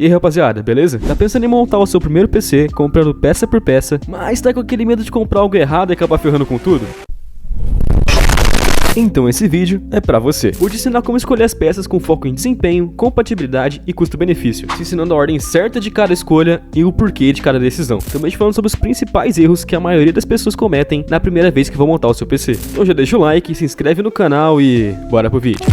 E aí, rapaziada, beleza? Tá pensando em montar o seu primeiro PC, comprando peça por peça, mas tá com aquele medo de comprar algo errado e acabar ferrando com tudo? Então esse vídeo é pra você. Vou te ensinar como escolher as peças com foco em desempenho, compatibilidade e custo-benefício, te ensinando a ordem certa de cada escolha e o porquê de cada decisão. Também te falando sobre os principais erros que a maioria das pessoas cometem na primeira vez que vão montar o seu PC. Então já deixa o like, se inscreve no canal e bora pro vídeo.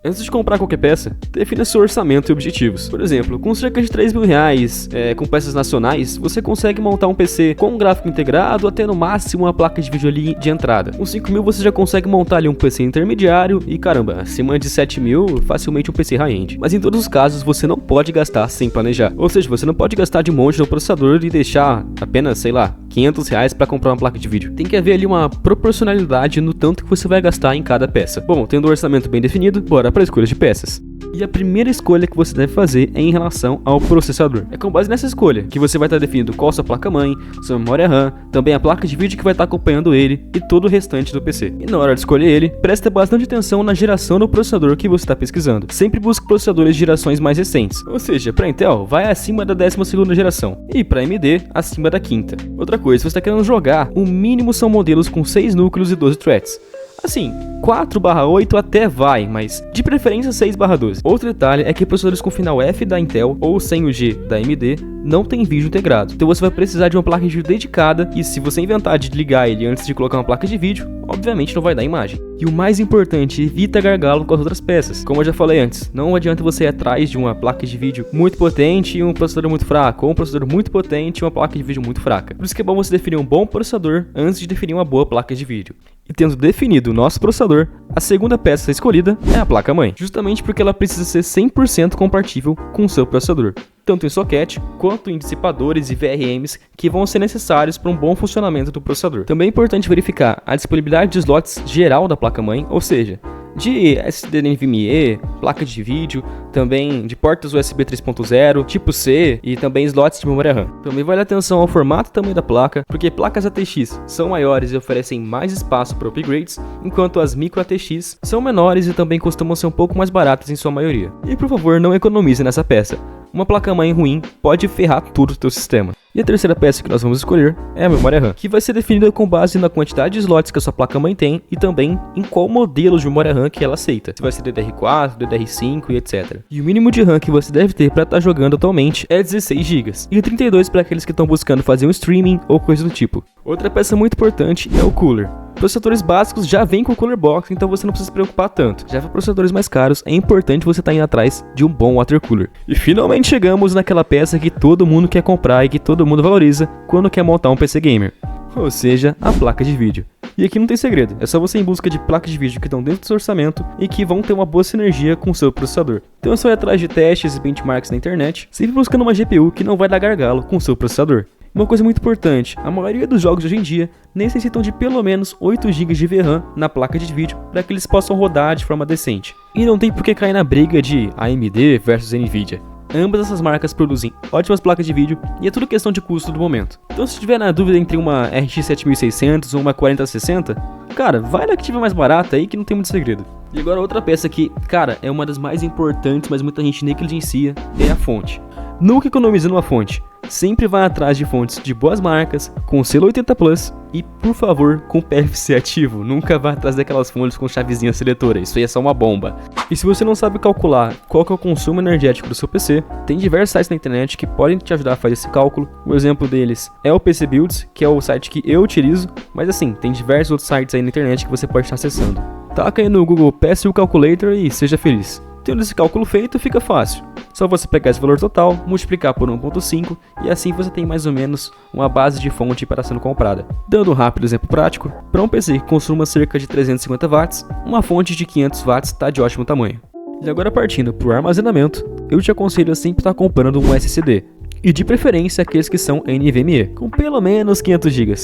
Antes de comprar qualquer peça, defina seu orçamento e objetivos. Por exemplo, com cerca de R$3.000, com peças nacionais, você consegue montar um PC com um gráfico integrado até no máximo uma placa de vídeo ali de entrada. Com 5.000 você já consegue montar ali um PC intermediário e caramba, acima de 7.000, facilmente um PC high-end. Mas em todos os casos você não pode gastar sem planejar. Ou seja, você não pode gastar de monte no processador e deixar apenas, sei lá, R$500 para comprar uma placa de vídeo. Tem que haver ali uma proporcionalidade no tanto que você vai gastar em cada peça. Bom, tendo o orçamento bem definido, bora para a escolha de peças. E a primeira escolha que você deve fazer é em relação ao processador. É com base nessa escolha que você vai estar definindo qual sua placa-mãe, sua memória RAM, também a placa de vídeo que vai estar acompanhando ele e todo o restante do PC. E na hora de escolher ele, presta bastante atenção na geração do processador que você está pesquisando. Sempre busque processadores de gerações mais recentes, ou seja, para Intel vai acima da 12ª geração e para AMD acima da 5ª. Outra coisa, se você está querendo jogar, o mínimo são modelos com 6 núcleos e 12 threads. Assim, 4/8 até vai, mas de preferência 6/12. Outro detalhe é que processadores com final F da Intel ou sem o G da AMD não tem vídeo integrado. Então você vai precisar de uma placa de vídeo dedicada e se você inventar de ligar ele antes de colocar uma placa de vídeo, obviamente não vai dar imagem. E o mais importante, evita gargalo com as outras peças. Como eu já falei antes, não adianta você ir atrás de uma placa de vídeo muito potente e um processador muito fraco, ou um processador muito potente e uma placa de vídeo muito fraca. Por isso que é bom você definir um bom processador antes de definir uma boa placa de vídeo. E tendo definido o nosso processador, a segunda peça escolhida é a placa-mãe, justamente porque ela precisa ser 100% compatível com o seu processador, tanto em socket quanto em dissipadores e VRMs que vão ser necessários para um bom funcionamento do processador. Também é importante verificar a disponibilidade de slots geral da placa-mãe, ou seja, de SD NVMe, placa de vídeo, também de portas USB 3.0, tipo C e também slots de memória RAM. Também vale atenção ao formato e tamanho da placa, porque placas ATX são maiores e oferecem mais espaço para upgrades, enquanto as micro ATX são menores e também costumam ser um pouco mais baratas em sua maioria. E por favor, não economize nessa peça. Uma placa-mãe ruim pode ferrar tudo o teu sistema. E a terceira peça que nós vamos escolher é a memória RAM, que vai ser definida com base na quantidade de slots que a sua placa-mãe tem e também em qual modelo de memória RAM que ela aceita. Se vai ser DDR4, DDR5 e etc. E o mínimo de RAM que você deve ter para estar jogando atualmente é 16 GB e 32 para aqueles que estão buscando fazer um streaming ou coisa do tipo. Outra peça muito importante é o cooler. Processadores básicos já vêm com o Cooler Box, então você não precisa se preocupar tanto. Já para processadores mais caros, é importante você estar indo atrás de um bom water cooler. E finalmente chegamos naquela peça que todo mundo quer comprar e que todo mundo valoriza quando quer montar um PC gamer, ou seja, a placa de vídeo. E aqui não tem segredo, é só você ir em busca de placas de vídeo que estão dentro do seu orçamento e que vão ter uma boa sinergia com o seu processador. Então é só ir atrás de testes e benchmarks na internet, sempre buscando uma GPU que não vai dar gargalo com o seu processador. Uma coisa muito importante, a maioria dos jogos de hoje em dia necessitam de pelo menos 8 GB de VRAM na placa de vídeo para que eles possam rodar de forma decente. E não tem por que cair na briga de AMD versus Nvidia. Ambas essas marcas produzem ótimas placas de vídeo e é tudo questão de custo do momento. Então se estiver na dúvida entre uma RX 7600 ou uma 4060, cara, vai na que tiver mais barata aí que não tem muito segredo. E agora outra peça que, cara, é uma das mais importantes, mas muita gente negligencia, é a fonte. Nunca economize numa fonte. Sempre vá atrás de fontes de boas marcas, com selo 80+ e, por favor, com PFC ativo. Nunca vá atrás daquelas fontes com chavezinha seletora, isso aí é só uma bomba. E se você não sabe calcular qual que é o consumo energético do seu PC, tem diversos sites na internet que podem te ajudar a fazer esse cálculo. Um exemplo deles é o PC Builds, que é o site que eu utilizo, mas assim, tem diversos outros sites aí na internet que você pode estar acessando. Taca aí no Google PSU Calculator e seja feliz. Tendo esse cálculo feito, fica fácil. Só você pegar esse valor total, multiplicar por 1.5 e assim você tem mais ou menos uma base de fonte para sendo comprada. Dando um rápido exemplo prático, para um PC que consuma cerca de 350 watts, uma fonte de 500 watts está de ótimo tamanho. E agora partindo para o armazenamento, eu te aconselho a sempre estar comprando um SSD, e de preferência aqueles que são NVMe, com pelo menos 500 GB.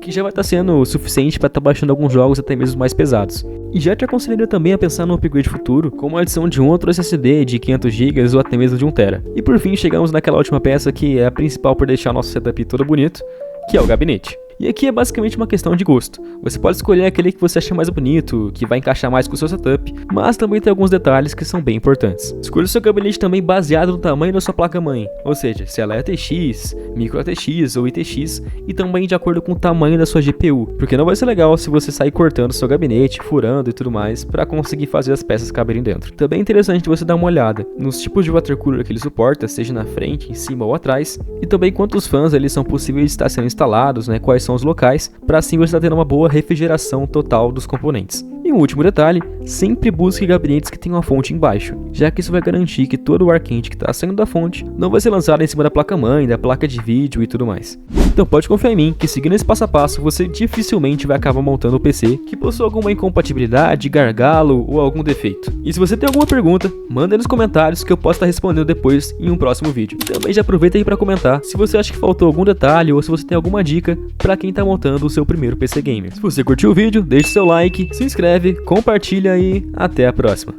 Que já vai estar sendo o suficiente para estar baixando alguns jogos até mesmo mais pesados. E já te aconselharia também a pensar no upgrade futuro, como a adição de um outro SSD de 500 GB ou até mesmo de 1 TB. E por fim chegamos naquela última peça que é a principal por deixar nosso setup todo bonito, que é o gabinete. E aqui é basicamente uma questão de gosto. Você pode escolher aquele que você acha mais bonito, que vai encaixar mais com o seu setup, mas também tem alguns detalhes que são bem importantes. Escolha o seu gabinete também baseado no tamanho da sua placa-mãe, ou seja, se ela é ATX, Micro ATX ou ITX, e também de acordo com o tamanho da sua GPU, porque não vai ser legal se você sair cortando o seu gabinete, furando e tudo mais, para conseguir fazer as peças caberem dentro. Também é interessante você dar uma olhada nos tipos de watercooler que ele suporta, seja na frente, em cima ou atrás, e também quantos fãs eles são possíveis de estar sendo instalados, né, quais são os locais, para assim você estar tendo uma boa refrigeração total dos componentes. E um último detalhe, sempre busque gabinetes que tenham a fonte embaixo, já que isso vai garantir que todo o ar quente que está saindo da fonte não vai ser lançado em cima da placa-mãe, da placa de vídeo e tudo mais. Então pode confiar em mim que seguindo esse passo a passo você dificilmente vai acabar montando um PC que possua alguma incompatibilidade, gargalo ou algum defeito. E se você tem alguma pergunta, manda aí nos comentários que eu posso estar respondendo depois em um próximo vídeo. Também já aproveita aí para comentar se você acha que faltou algum detalhe ou se você tem alguma dica para quem está montando o seu primeiro PC gamer. Se você curtiu o vídeo, deixe seu like, se inscreve, compartilha e até a próxima.